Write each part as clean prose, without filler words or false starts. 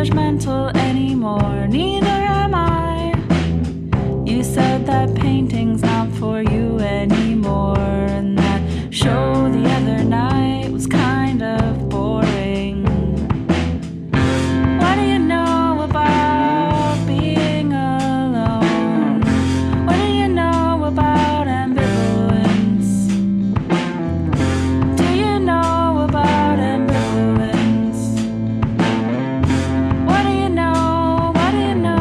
judgmental anymore, neither am I. You said that painting's not for you anymore, and that show the other night was kind of boring. What do you know about being alone? What do you know about ambivalence? Do you know about ambivalence? What do you know? What do you know?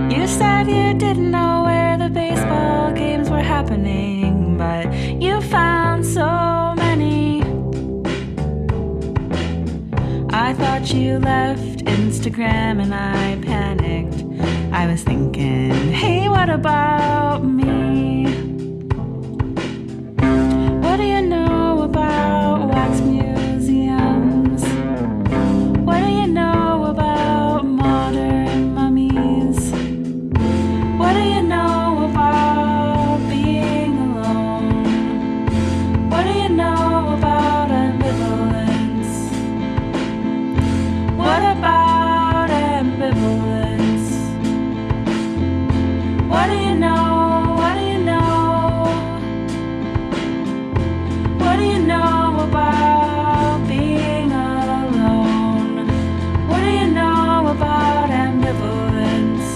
You said you didn't know where the baseball games were happening, but you found so many. I thought you left Instagram and I panicked. I was thinking, hey, what about me? What do you know about wax museums? What do you know about modern mummies? What do you know about being alone? What do you know about ambivalence? What about ambivalence? What do you know? What do you know? What do you know about being alone? What do you know about ambivalence?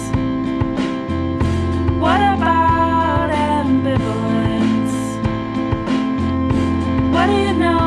What about ambivalence? What do you know?